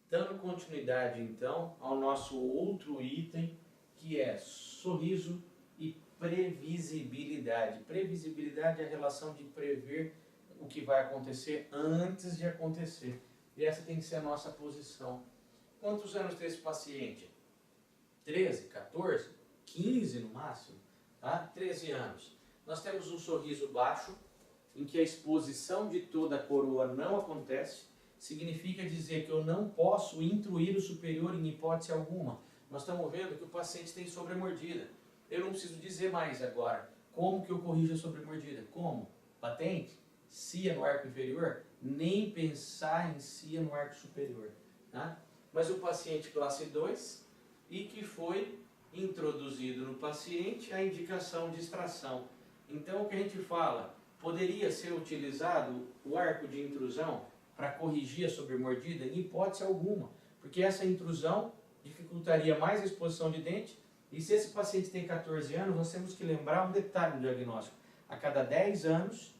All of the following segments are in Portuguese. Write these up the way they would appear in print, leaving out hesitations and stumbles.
Dando continuidade então ao nosso outro item, que é sorriso e previsibilidade. Previsibilidade é a relação de prever o que vai acontecer antes de acontecer. E essa tem que ser a nossa posição. Quantos anos tem esse paciente? 13, 14, 15 no máximo? Tá? 13 anos. Nós temos um sorriso baixo, em que a exposição de toda a coroa não acontece. Significa dizer que eu não posso intruir o superior em hipótese alguma. Nós estamos vendo que o paciente tem sobremordida. Eu não preciso dizer mais agora como que eu corrijo a sobremordida. Como? Patente? Cia no arco inferior? Nem pensar em cia no arco superior. Tá? Mas o paciente classe 2 e que foi introduzido no paciente a indicação de extração. Então o que a gente fala? Poderia ser utilizado o arco de intrusão para corrigir a sobremordida? Em hipótese alguma, porque essa intrusão dificultaria mais a exposição de dente. E se esse paciente tem 14 anos, nós temos que lembrar um detalhe no diagnóstico. A cada 10 anos,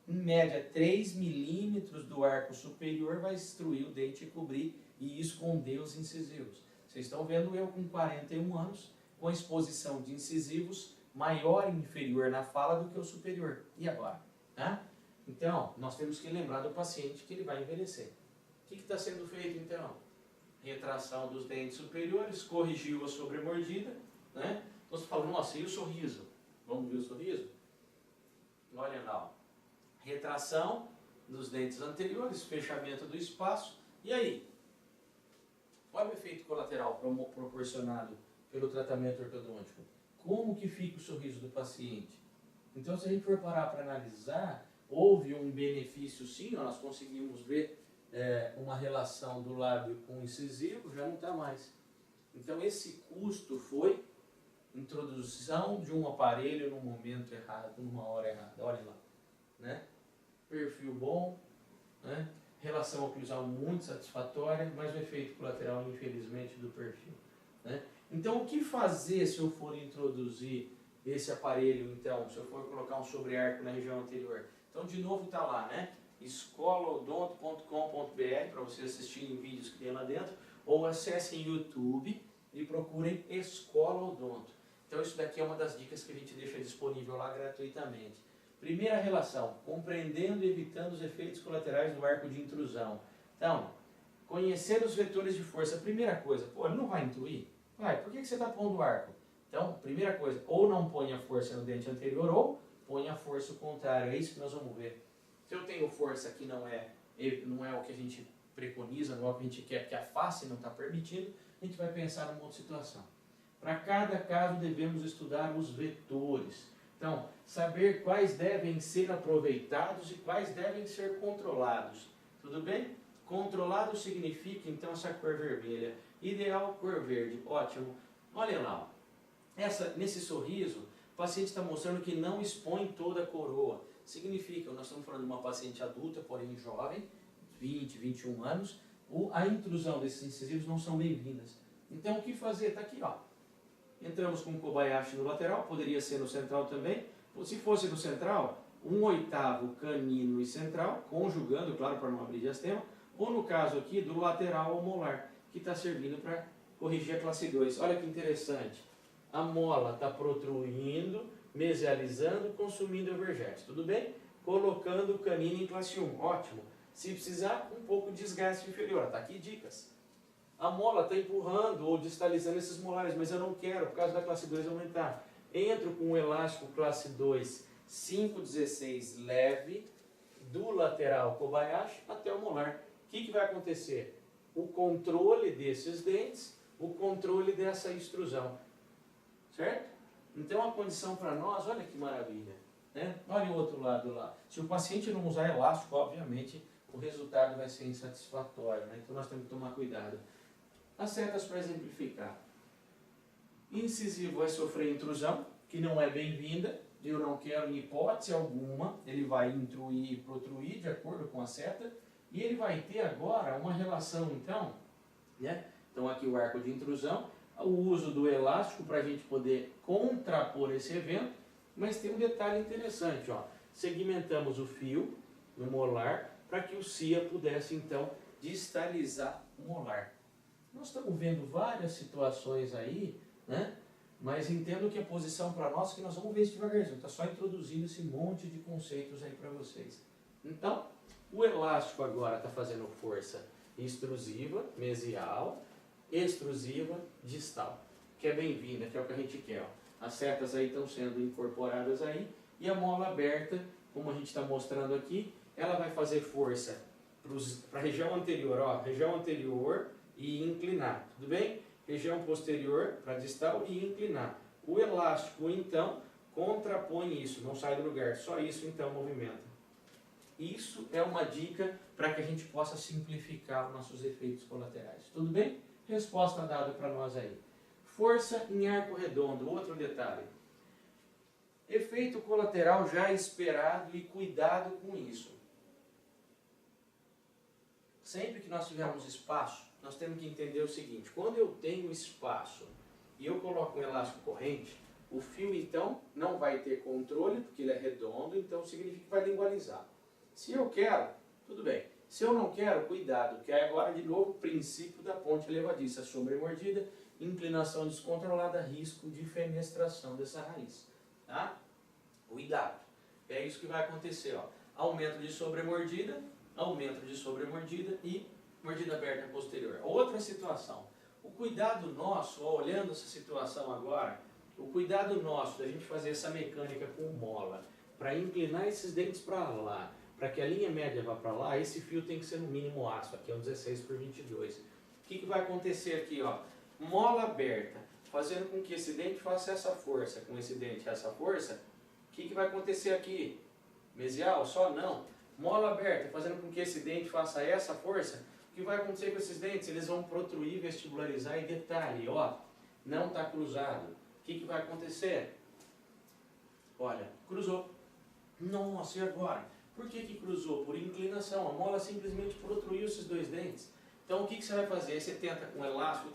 em média 3 milímetros do arco superior vai extruir o dente e cobrir e esconder os incisivos. Vocês estão vendo eu com 41 anos, com a exposição de incisivos maior e inferior na fala do que o superior. E agora? Né? Então, nós temos que lembrar do paciente que ele vai envelhecer. O que está sendo feito então? Retração dos dentes superiores, corrigiu a sobremordida, né? Então você fala, nossa, e o sorriso? Vamos ver o sorriso? Olha lá, ó. Retração dos dentes anteriores, fechamento do espaço, e aí? Olha o efeito colateral proporcionado pelo tratamento ortodôntico. Como que fica o sorriso do paciente? Então, se a gente for parar para analisar, houve um benefício sim, nós conseguimos ver uma relação do lábio com o incisivo, já não está mais. Então, esse custo foi introdução de um aparelho no momento errado, numa hora errada. Olha lá. Né? Perfil bom, né? Relação oclusal muito satisfatória, mas o efeito colateral, infelizmente, do perfil. Né? Então, o que fazer se eu for introduzir esse aparelho, então, se eu for colocar um sobre-arco na região anterior? Então, de novo, está lá, né? escolaodonto.com.br para vocês assistirem vídeos que tem lá dentro, ou acessem YouTube e procurem Escola Odonto. Então, isso daqui é uma das dicas que a gente deixa disponível lá gratuitamente. Primeira relação, compreendendo e evitando os efeitos colaterais do arco de intrusão. Então, conhecer os vetores de força. Primeira coisa, pô, ele não vai intruir? Vai, por que você está pondo o arco? Então, primeira coisa, ou não põe a força no dente anterior, ou põe a força contrária. É isso que nós vamos ver. Se eu tenho força que não é o que a gente preconiza, não é o que a gente quer, porque a face não está permitindo, a gente vai pensar numa outra situação. Para cada caso devemos estudar os vetores. Então, saber quais devem ser aproveitados e quais devem ser controlados. Tudo bem? Controlado significa, então, essa cor vermelha. Ideal, cor verde. Ótimo. Olha lá. Nesse sorriso, o paciente está mostrando que não expõe toda a coroa. Significa, nós estamos falando de uma paciente adulta, porém jovem, 20, 21 anos, a intrusão desses incisivos não são bem-vindas. Então, o que fazer? Está aqui, ó. Entramos com o Kobayashi no lateral, poderia ser no central também. Se fosse no central, 1/8 canino e central, conjugando, claro, para não abrir diastema, ou no caso aqui, do lateral ao molar, que está servindo para corrigir a classe 2. Olha que interessante. A mola está protruindo, mesializando, consumindo evergete. Tudo bem? Colocando o canino em classe 1. Ótimo. Se precisar, um pouco de desgaste inferior. Está aqui dicas. A mola está empurrando ou distalizando esses molares, mas eu não quero, por causa da classe 2 aumentar. Entro com um elástico classe 2 5/16 leve, do lateral Kobayashi até o molar. O que vai acontecer? O controle desses dentes, o controle dessa extrusão. Certo? Então a condição para nós, olha que maravilha. Né? Olha o outro lado lá. Se o paciente não usar elástico, obviamente, o resultado vai ser insatisfatório. Né? Então nós temos que tomar cuidado. As setas para exemplificar. Incisivo vai sofrer intrusão, que não é bem-vinda. Eu não quero em hipótese alguma. Ele vai intruir e protruir de acordo com a seta. E ele vai ter agora uma relação, então, né? Então aqui o arco de intrusão, o uso do elástico para a gente poder contrapor esse evento. Mas tem um detalhe interessante, ó. Segmentamos o fio no molar para que o cia pudesse, então, distalizar molar. Nós estamos vendo várias situações aí, né? Mas entendo que a posição para nós, que nós vamos ver isso devagarzinho, está só introduzindo esse monte de conceitos aí para vocês. Então, o elástico agora está fazendo força extrusiva, mesial, extrusiva, distal, que é bem-vinda, que é o que a gente quer. Ó. As setas aí estão sendo incorporadas aí, e a mola aberta, como a gente está mostrando aqui, ela vai fazer força para a região anterior, ó, região anterior e inclinar, tudo bem? Região posterior para distal e inclinar. O elástico, então, contrapõe isso, não sai do lugar, só isso então movimenta. Isso é uma dica para que a gente possa simplificar os nossos efeitos colaterais. Tudo bem? Resposta dada para nós aí. Força em arco redondo, outro detalhe. Efeito colateral já esperado e cuidado com isso. Sempre que nós tivermos espaço, nós temos que entender o seguinte, quando eu tenho espaço e eu coloco um elástico corrente, o fio então não vai ter controle, porque ele é redondo, então significa que vai lingualizar. Se eu quero, tudo bem. Se eu não quero, cuidado, que é agora de novo o princípio da ponte levadiça, sobremordida, inclinação descontrolada, risco de fenestração dessa raiz. Tá? Cuidado. É isso que vai acontecer. Ó. Aumento de sobremordida e mordida aberta posterior. Outra situação. O cuidado nosso, ó, olhando essa situação agora, o cuidado nosso da gente fazer essa mecânica com mola, para inclinar esses dentes para lá, para que a linha média vá para lá, esse fio tem que ser no mínimo aço, aqui é um 16x22. O que vai acontecer aqui? Ó? Mola aberta, fazendo com que esse dente faça essa força, com esse dente essa força, o que vai acontecer aqui? Mesial? Só não. Mola aberta, fazendo com que esse dente faça essa força, o que vai acontecer com esses dentes? Eles vão protruir, vestibularizar e detalhe, ó, não está cruzado. O que vai acontecer? Olha, cruzou. Nossa, e agora? Por que cruzou? Por inclinação. A mola simplesmente protruiu esses dois dentes. Então o que você vai fazer? Aí você tenta com elástico,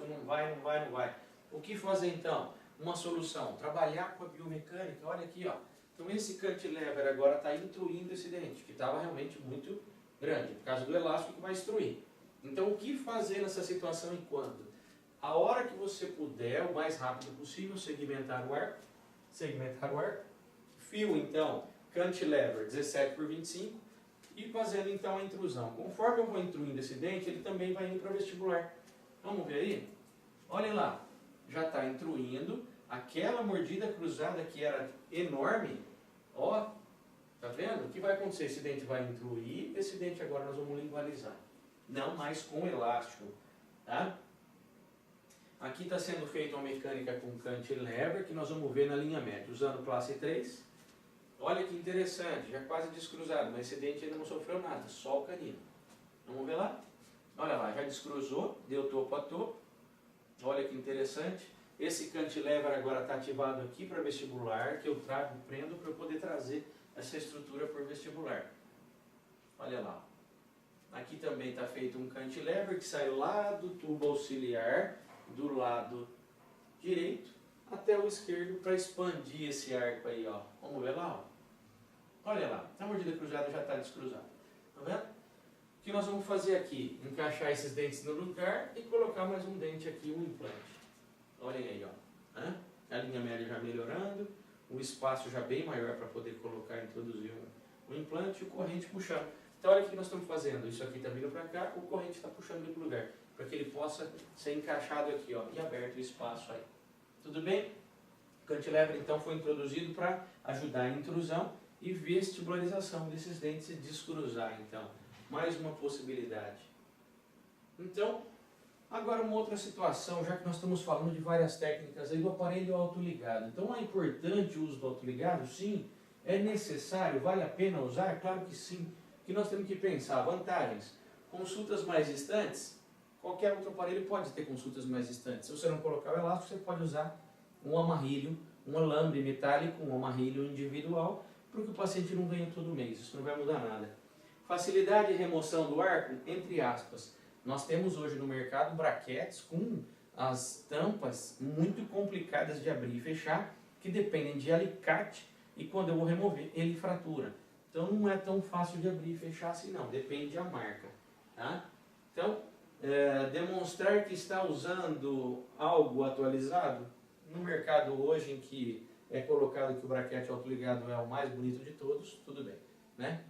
não vai. O que fazer então? Uma solução, trabalhar com a biomecânica, olha aqui, ó. Então esse cantilever agora está intruindo esse dente, que estava realmente muito grande, por causa do elástico que vai extruir. Então o que fazer nessa situação e quando? A hora que você puder, o mais rápido possível, segmentar o arco, fio então, cantilever 17x25 e fazendo então a intrusão. Conforme eu vou intruindo esse dente, ele também vai indo para vestibular. Vamos ver aí? Olha lá, já está intruindo, aquela mordida cruzada que era enorme, ó, tá vendo? O que vai acontecer? Esse dente vai intruir, esse dente agora nós vamos lingualizar. Não mais com elástico, tá? Aqui está sendo feita uma mecânica com cantilever, que nós vamos ver na linha média, usando classe 3. Olha que interessante, já quase descruzado, mas esse dente ainda não sofreu nada, só o canino. Vamos ver lá? Olha lá, já descruzou, deu topo a topo. Olha que interessante. Esse cantilever agora está ativado aqui para vestibular, que eu trago, prendo para eu poder trazer essa estrutura por vestibular. Olha lá. Aqui também está feito um cantilever que sai lá do tubo auxiliar, do lado direito até o esquerdo para expandir esse arco aí, ó. Vamos ver lá, ó. Olha lá, a mordida cruzada já está descruzada. Tá vendo? O que nós vamos fazer aqui? Encaixar esses dentes no lugar e colocar mais um dente aqui, um implante. Olhem aí, ó. A linha média já melhorando, o espaço já bem maior para poder colocar, introduzir um implante e o corrente puxando. Então olha o que nós estamos fazendo. Isso aqui está vindo para cá, o corrente está puxando ele para o lugar, para que ele possa ser encaixado aqui, ó, e aberto o espaço aí. Tudo bem? O cantilever então foi introduzido para ajudar a intrusão e vestibularização desses dentes e descruzar, então. Mais uma possibilidade. Então, agora uma outra situação, já que nós estamos falando de várias técnicas aí do aparelho autoligado. Então é importante o uso do autoligado? Sim. É necessário? Vale a pena usar? Claro que sim. Que nós temos que pensar. Vantagens. Consultas mais distantes. Qualquer outro aparelho pode ter consultas mais distantes. Se você não colocar o elástico, você pode usar um amarrilho, um alambre metálico, um amarrilho individual, porque o paciente não ganha todo mês. Isso não vai mudar nada. Facilidade de remoção do arco, entre aspas. Nós temos hoje no mercado braquetes com as tampas muito complicadas de abrir e fechar, que dependem de alicate, e quando eu vou remover, ele fratura. Então não é tão fácil de abrir e fechar assim não, depende da marca. Tá? Então, demonstrar que está usando algo atualizado. No mercado hoje em que é colocado que o braquete autoligado é o mais bonito de todos, tudo bem, né?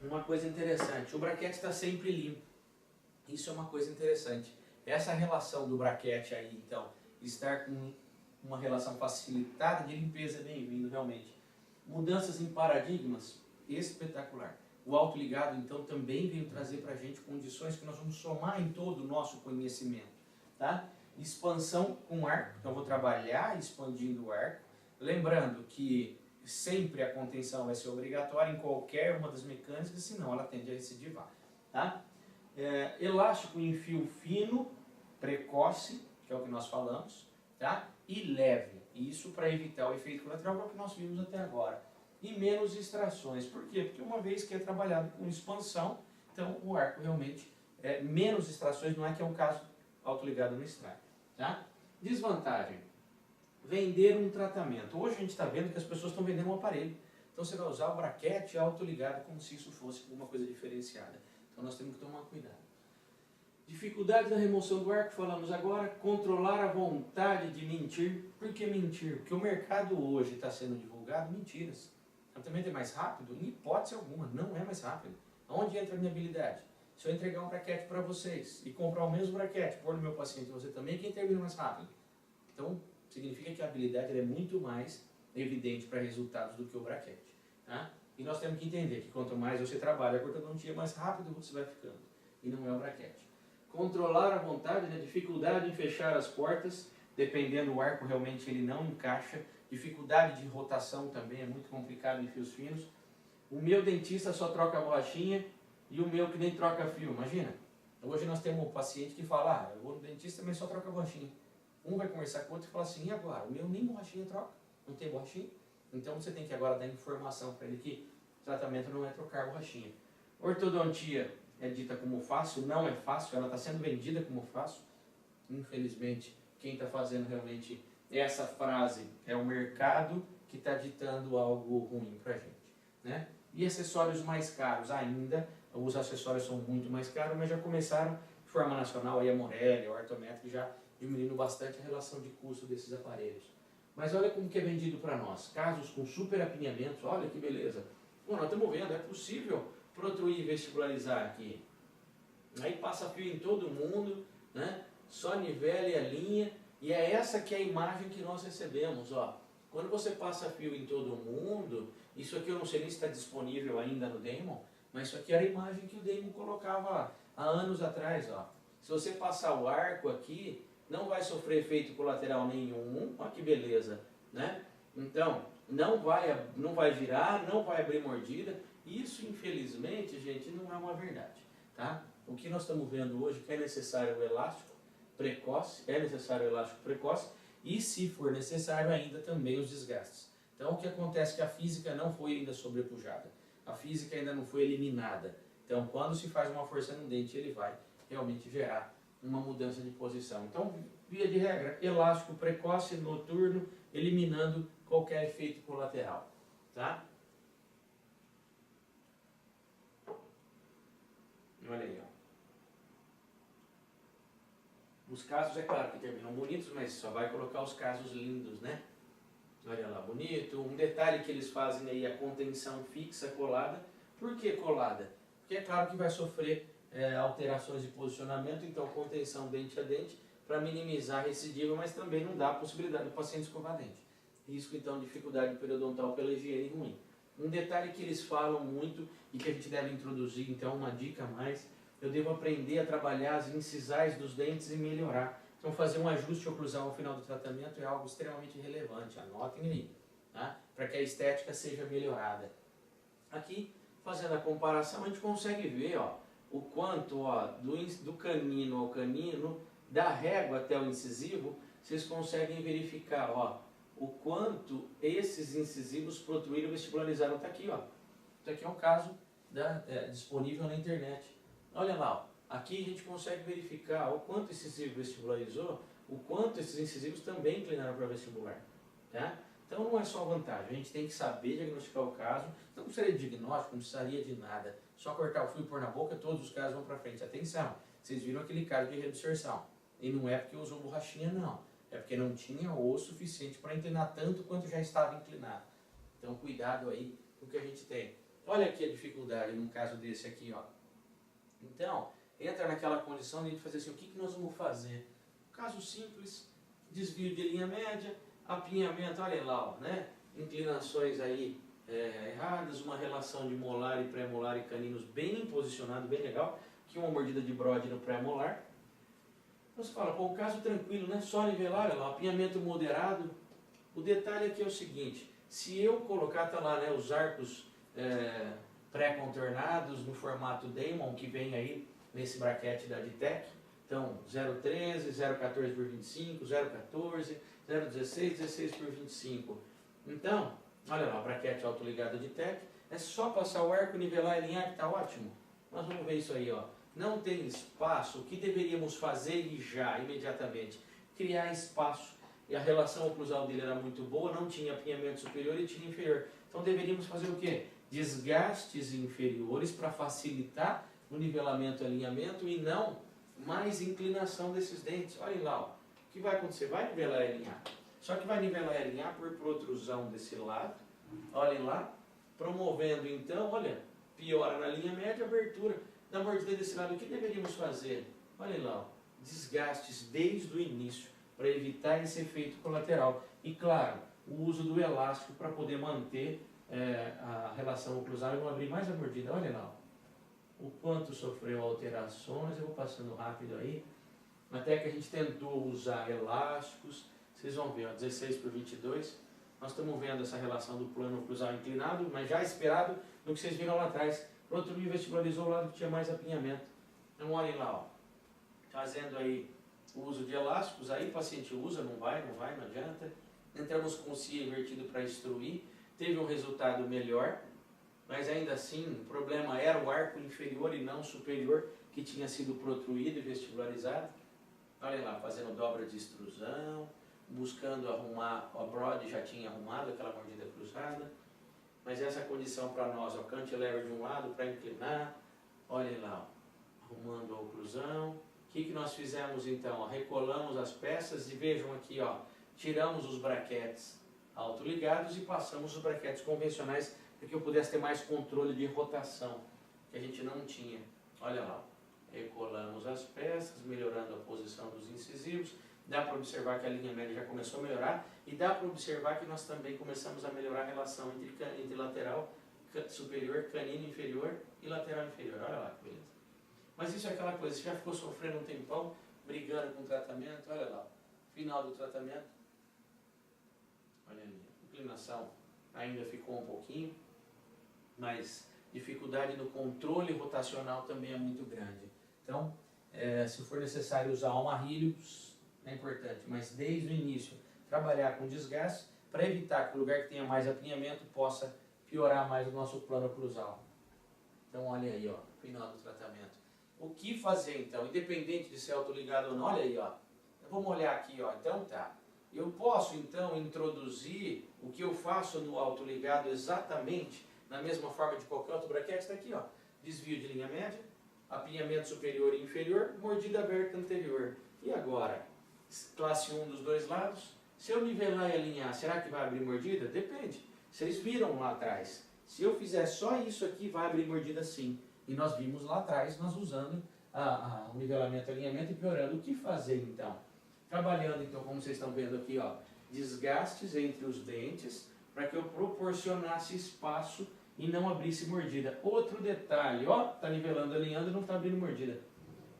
Uma coisa interessante, o braquete está sempre limpo. Isso é uma coisa interessante. Essa relação do braquete aí, então, estar com uma relação facilitada de limpeza é bem-vindo, realmente. Mudanças em paradigmas, espetacular. O autoligado, então, também veio trazer para a gente condições que nós vamos somar em todo o nosso conhecimento. Tá? Expansão com arco, então eu vou trabalhar expandindo o arco. Lembrando que sempre a contenção vai ser obrigatória em qualquer uma das mecânicas, senão ela tende a recidivar. Tá? Elástico em fio fino, precoce, que é o que nós falamos, tá? E leve. Isso para evitar o efeito colateral, que é o que nós vimos até agora. E menos extrações. Por quê? Porque uma vez que é trabalhado com expansão, então o arco realmente menos extrações, não é que é um caso autoligado no extrai. Tá? Desvantagem. Vender um tratamento. Hoje a gente está vendo que as pessoas estão vendendo um aparelho. Então você vai usar o braquete autoligado como se isso fosse uma coisa diferenciada. Então nós temos que tomar cuidado. Dificuldade da remoção do arco, falamos agora. Controlar a vontade de mentir. Por que mentir? Porque o mercado hoje está sendo divulgado mentiras. Tratamento é mais rápido? Em hipótese alguma, não é mais rápido. Onde entra a minha habilidade? Se eu entregar um braquete para vocês e comprar o mesmo braquete, pôr no meu paciente você também, quem termina mais rápido? Então, significa que a habilidade é muito mais evidente para resultados do que o braquete. Tá? E nós temos que entender que quanto mais você trabalha a ortodontia, mais rápido você vai ficando. E não é o braquete. Controlar a vontade, né? Dificuldade em fechar as portas, dependendo do arco, realmente ele não encaixa. Dificuldade de rotação também é muito complicado em fios finos. O meu dentista só troca a borrachinha e o meu que nem troca fio, imagina. Hoje nós temos um paciente que fala, eu vou no dentista, mas só troca a borrachinha. Um vai conversar com o outro e fala assim, e agora? O meu nem borrachinha troca, não tem borrachinha. Então você tem que agora dar informação para ele que o tratamento não é trocar borrachinha. Ortodontia é dita como fácil, não é fácil, ela está sendo vendida como fácil. Infelizmente, quem está fazendo realmente essa frase é o mercado que está ditando algo ruim para a gente. Né? E acessórios mais caros ainda, os acessórios são muito mais caros, mas já começaram de forma nacional, aí a Morelli, a Ortometro já diminuindo bastante a relação de custo desses aparelhos. Mas olha como que é vendido para nós, casos com super apinhamentos, olha que beleza. Bom, nós estamos vendo, é possível protruir e vestibularizar aqui. Aí passa fio em todo mundo, né? Só nivela e alinha, e é essa que é a imagem que nós recebemos. Ó. Quando você passa fio em todo mundo, isso aqui eu não sei nem se está disponível ainda no Damon, mas isso aqui era a imagem que o Damon colocava há anos atrás. Ó. Se você passar o arco aqui, não vai sofrer efeito colateral nenhum, olha que beleza, né? Então, não vai girar, não vai abrir mordida. Isso, infelizmente, gente, não é uma verdade, tá? O que nós estamos vendo hoje é que é necessário o elástico precoce, e se for necessário ainda também os desgastes. Então, o que acontece é que a física não foi ainda sobrepujada, a física ainda não foi eliminada. Então, quando se faz uma força no dente, ele vai realmente gerar uma mudança de posição. Então, via de regra, elástico precoce, noturno, eliminando qualquer efeito colateral. Tá? Olha aí, ó. Os casos, é claro que terminam bonitos, mas só vai colocar os casos lindos, né? Olha lá, bonito. Um detalhe que eles fazem aí, a contenção fixa colada. Por que colada? Porque é claro que vai sofrer alterações de posicionamento, então contenção dente a dente, para minimizar a recidiva, mas também não dá a possibilidade do paciente escovar dente. Risco, então, de dificuldade periodontal pela higiene ruim. Um detalhe que eles falam muito e que a gente deve introduzir, então, uma dica a mais, eu devo aprender a trabalhar as incisais dos dentes e melhorar. Então, fazer um ajuste oclusal ao final do tratamento é algo extremamente relevante, anotem aí, tá? Para que a estética seja melhorada. Aqui, fazendo a comparação, a gente consegue ver, ó, o quanto, ó, do canino ao canino, da régua até o incisivo, vocês conseguem verificar, ó, o quanto esses incisivos protruíram e vestibularizaram. Está aqui, ó. Isso aqui é um caso disponível na internet. Olha lá, ó. Aqui a gente consegue verificar o quanto esse incisivo vestibularizou, o quanto esses incisivos também inclinaram para vestibular. Tá? Então não é só vantagem, a gente tem que saber diagnosticar o caso, não precisaria de diagnóstico, não precisaria de nada, só cortar o fio e pôr na boca, todos os casos vão para frente. Atenção, vocês viram aquele caso de reabsorção, e não é porque usou borrachinha não, é porque não tinha osso suficiente para inclinar tanto quanto já estava inclinado. Então cuidado aí com o que a gente tem. Olha aqui a dificuldade num caso desse aqui, ó. Então, entra naquela condição de a gente fazer assim, o que nós vamos fazer? Caso simples, desvio de linha média, apinhamento, olha lá, ó, né? Inclinações aí erradas, uma relação de molar e pré-molar e caninos bem posicionado, bem legal, que uma mordida de brode no pré-molar. Você fala, pô, um caso tranquilo, né? Só nivelar, olha lá, apinhamento moderado. O detalhe aqui é o seguinte, se eu colocar, tá lá, né, os arcos pré-contornados no formato Damon, que vem aí nesse braquete da Ditec, então 0,13, 0,14 por 25, 0,14, 0,16, 16 por 25. Então, olha lá, braquete autoligado de Ditec, é só passar o arco, nivelar e alinhar que está ótimo. Nós vamos ver isso aí, ó. Não tem espaço, o que deveríamos fazer e já, imediatamente? Criar espaço. E a relação oclusal dele era muito boa, não tinha apinhamento superior e tinha inferior. Então deveríamos fazer o quê? Desgastes inferiores para facilitar o nivelamento e alinhamento e não mais inclinação desses dentes. Olha lá, ó. O que vai acontecer? Vai nivelar e alinhar. Só que vai nivelar e alinhar por protrusão desse lado. Olhem lá. Promovendo então, olha, piora na linha média, abertura. Na mordida desse lado, o que deveríamos fazer? Olha lá, ó. Desgastes desde o início para evitar esse efeito colateral. E claro, o uso do elástico para poder manter a relação oclusal e não abrir mais a mordida. Olha lá, ó. O quanto sofreu alterações, eu vou passando rápido aí. Até que a gente tentou usar elásticos, vocês vão ver, ó, 16 por 22. Nós estamos vendo essa relação do plano oclusal inclinado, mas já esperado no que vocês viram lá atrás. O outro vestibularizou o lado que tinha mais apinhamento. Então olhem lá, ó. Fazendo aí o uso de elásticos, aí o paciente usa, não vai, não adianta. Entramos com o CIA invertido para instruir, teve um resultado melhor, mas ainda assim o problema era o arco inferior e não superior, que tinha sido protruído e vestibularizado. Olha lá, fazendo dobra de extrusão, buscando arrumar, a Brod já tinha arrumado aquela mordida cruzada, mas essa condição para nós, ó, cantilever de um lado para inclinar, olha lá, ó, arrumando a oclusão. O que nós fizemos então? Recolamos as peças e vejam aqui, ó, tiramos os braquetes autoligados e passamos os braquetes convencionais para que eu pudesse ter mais controle de rotação, que a gente não tinha. Olha lá, recolamos as peças, melhorando a posição dos incisivos. Dá para observar que a linha média já começou a melhorar e dá para observar que nós também começamos a melhorar a relação entre lateral superior, canino inferior e lateral inferior. Olha lá que beleza. Mas isso é aquela coisa, você já ficou sofrendo um tempão, brigando com o tratamento, olha lá, final do tratamento, olha ali, inclinação ainda ficou um pouquinho, mas dificuldade no controle rotacional também é muito grande. Então, se for necessário usar um arrilho, é importante, mas desde o início, trabalhar com desgaste, para evitar que o lugar que tenha mais apinhamento possa piorar mais o nosso plano oclusal. Então, olha aí, ó, final do tratamento. O que fazer então, independente de ser autoligado ou não? Olha aí, ó. Vamos olhar aqui, ó. Então tá. Eu posso então introduzir o que eu faço no autoligado exatamente na mesma forma de qualquer outro braquete. Está aqui, ó. Desvio de linha média, apinhamento superior e inferior, mordida aberta anterior. E agora? Classe 1 dos dois lados. Se eu nivelar e alinhar, será que vai abrir mordida? Depende. Vocês viram lá atrás. Se eu fizer só isso aqui, vai abrir mordida sim. E nós vimos lá atrás, nós usando o nivelamento e alinhamento e piorando. O que fazer então? Trabalhando então, como vocês estão vendo aqui, ó, desgastes entre os dentes, para que eu proporcionasse espaço e não abrisse mordida. Outro detalhe, ó, está nivelando, alinhando e não está abrindo mordida.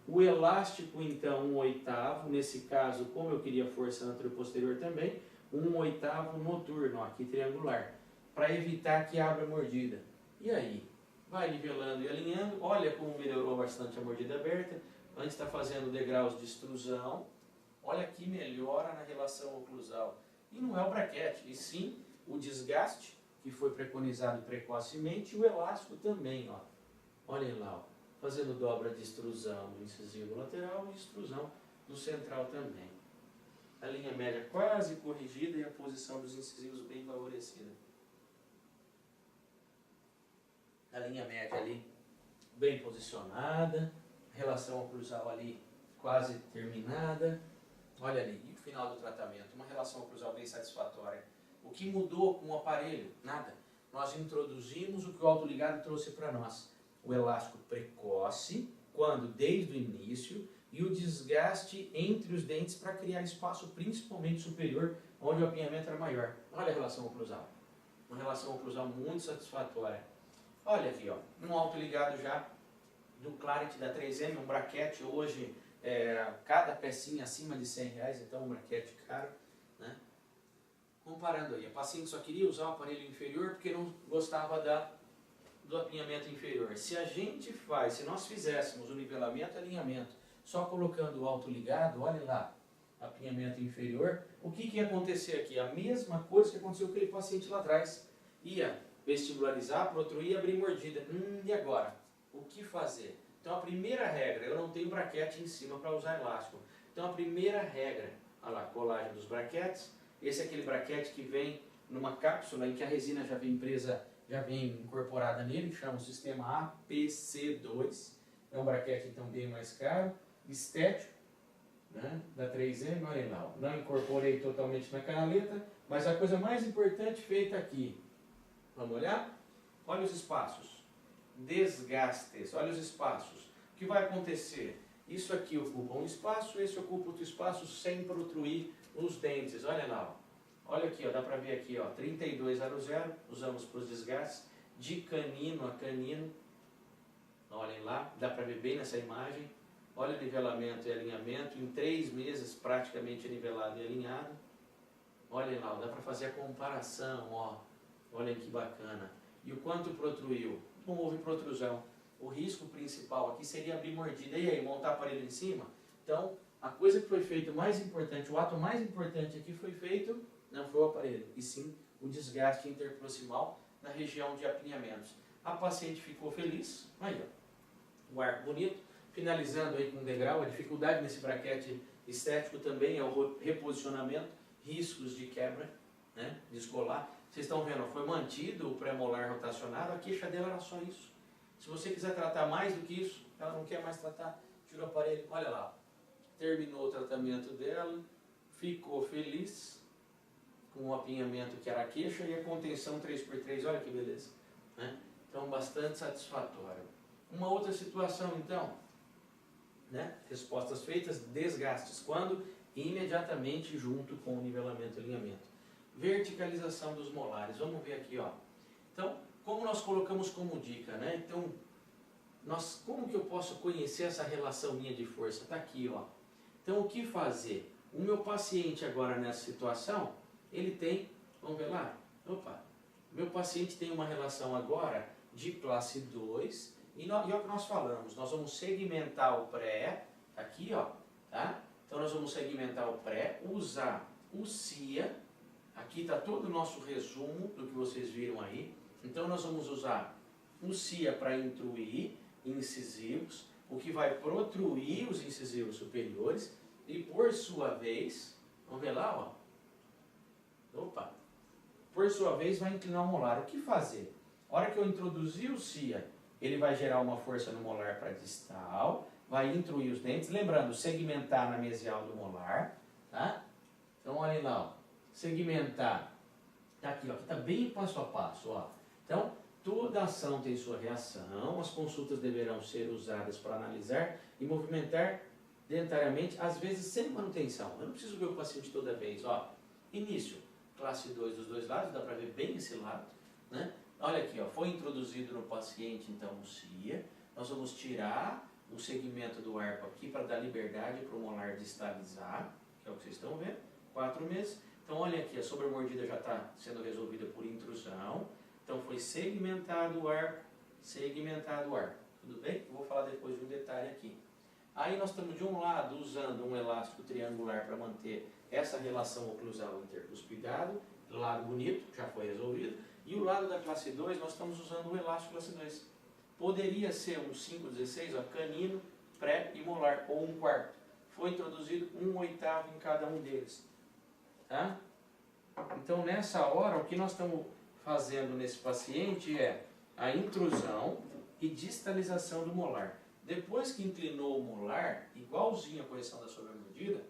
O elástico então 1/8, nesse caso, como eu queria força anteroposterior também, 1/8 noturno, ó, aqui triangular, para evitar que abra mordida. E aí? Vai nivelando e alinhando, olha como melhorou bastante a mordida aberta, antes está fazendo degraus de extrusão, olha que melhora na relação oclusal. E não é o braquete, e sim o desgaste, que foi preconizado precocemente, e o elástico também, ó. Olhem lá, ó, fazendo dobra de extrusão do incisivo lateral e extrusão do central também. a linha média quase corrigida e a posição dos incisivos bem favorecida. A linha média ali bem posicionada, relação oclusal ali quase terminada. Olha ali, e o final do tratamento, uma relação oclusal bem satisfatória. O que mudou com o aparelho? Nada. Nós introduzimos o que o autoligado trouxe para nós. O elástico precoce, quando desde o início, e o desgaste entre os dentes para criar espaço principalmente superior, onde o apinhamento era maior. Olha a relação oclusal. Uma relação oclusal muito satisfatória. Olha aqui, ó, um autoligado já do Clarity da 3M, um braquete hoje, cada pecinha acima de R$100, então um braquete caro, né? Comparando aí, a paciente só queria usar o aparelho inferior porque não gostava do apinhamento inferior. Se nós fizéssemos o nivelamento e alinhamento só colocando o autoligado, olha lá, apinhamento inferior, o que ia acontecer aqui? A mesma coisa que aconteceu com aquele paciente lá atrás. Ia vestibularizar, protruir e abrir mordida. E agora? O que fazer? Então a primeira regra, eu não tenho braquete em cima para usar elástico. Então a primeira regra, olha lá, colagem dos braquetes. Esse é aquele braquete que vem numa cápsula em que a resina já vem incorporada nele, chama o sistema APC2. É um braquete então bem mais caro, estético, né, da 3M, olha lá. Não incorporei totalmente na canaleta, mas a coisa mais importante feita aqui. Vamos olhar? Olha os espaços. Desgastes, olha os espaços. O que vai acontecer? Isso aqui ocupa um espaço, esse ocupa outro espaço sem protruir os dentes. Olha lá. Olha aqui, ó, dá para ver aqui, ó, 3200, usamos para os desgastes, de canino a canino. Olhem lá, dá para ver bem nessa imagem. Olha o nivelamento e alinhamento, em 3 meses praticamente nivelado e alinhado. Olhem lá, dá para fazer a comparação, ó. Olhem que bacana. E o quanto protruiu? Não houve protrusão. O risco principal aqui seria abrir mordida. E aí, montar o aparelho em cima? Então, a coisa que foi feita mais importante, o ato mais importante aqui foi feito, não foi o aparelho, e sim o desgaste interproximal na região de apinhamentos. A paciente ficou feliz, aí ó, o arco bonito, finalizando aí com um degrau. A dificuldade nesse braquete estético também é o reposicionamento, riscos de quebra, né, descolar. Vocês estão vendo, foi mantido o pré-molar rotacionado, a queixa dela era só isso. Se você quiser tratar mais do que isso, ela não quer mais tratar, tira o aparelho, olha lá. Terminou o tratamento dela, ficou feliz com o apinhamento que era a queixa e a contenção 3x3, olha que beleza, né? Então, bastante satisfatório. Uma outra situação, então, né? Respostas feitas, desgastes. Quando? Imediatamente junto com o nivelamento e alinhamento. Verticalização dos molares. Vamos ver aqui, ó. Então, como nós colocamos como dica, né? Então, como que eu posso conhecer essa relação minha de força? Está aqui, ó. Então, o que fazer? O meu paciente agora nessa situação, ele tem, vamos ver lá? Opa, meu paciente tem uma relação agora de classe 2, e é o que nós falamos, nós vamos segmentar o pré, aqui ó, tá? Então nós vamos segmentar o pré, usar o CIA, aqui está todo o nosso resumo do que vocês viram aí, então nós vamos usar o CIA para intruir incisivos, o que vai protruir os incisivos superiores, e por sua vez, vamos ver lá ó, opa, por sua vez vai inclinar o molar. O que fazer? A hora que eu introduzir o CIA, ele vai gerar uma força no molar para distal, vai intruir os dentes, lembrando, segmentar na mesial do molar, tá? Então olhem lá, ó. Segmentar, tá aqui, ó, aqui tá bem passo a passo, ó. Então, toda ação tem sua reação, as consultas deverão ser usadas para analisar e movimentar dentariamente, às vezes sem manutenção. Eu não preciso ver o paciente toda vez, ó. Início, classe 2 dos dois lados, dá para ver bem esse lado, né? Olha aqui, ó, foi introduzido no paciente então o CIA, nós vamos tirar o segmento do arco aqui para dar liberdade para o molar distalizar, que é o que vocês estão vendo, 4 meses. Então olha aqui, a sobremordida já está sendo resolvida por intrusão, então foi segmentado o arco, tudo bem? Eu vou falar depois de um detalhe aqui. Aí nós estamos de um lado usando um elástico triangular para manter essa relação oclusal intercuspidado, lado bonito, já foi resolvido, e o lado da classe 2 nós estamos usando o elástico classe 2. Poderia ser um 5/16, ó, canino, pré e molar, ou um quarto. Foi introduzido 1/8 em cada um deles. Tá? Então, nessa hora, o que nós estamos fazendo nesse paciente é a intrusão e distalização do molar. Depois que inclinou o molar, igualzinho a correção da sobremordida,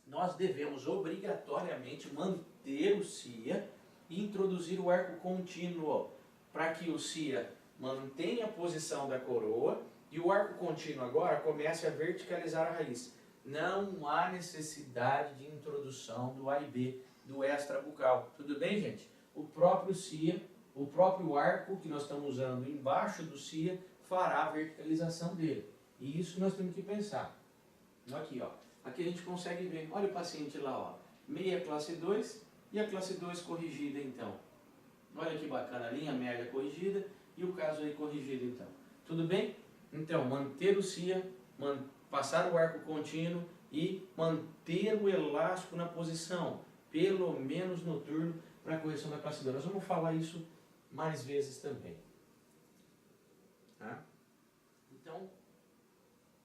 nós devemos obrigatoriamente manter o CIA e introduzir o arco contínuo para que o CIA mantenha a posição da coroa e o arco contínuo agora comece a verticalizar a raiz. Não há necessidade de introdução do A e B, do extrabucal. Tudo bem, gente? O próprio CIA, o próprio arco que nós estamos usando embaixo do CIA fará a verticalização dele. E isso nós temos que pensar. Aqui, ó. Aqui a gente consegue ver. Olha o paciente lá, ó. Meia classe 2 e a classe 2 corrigida, então. Olha que bacana, a linha média corrigida e o caso aí corrigido, então. Tudo bem? Então, manter o CIA, passar o arco contínuo e manter o elástico na posição, pelo menos noturno, para a correção da classe 2. Nós vamos falar isso mais vezes também. Tá? Então,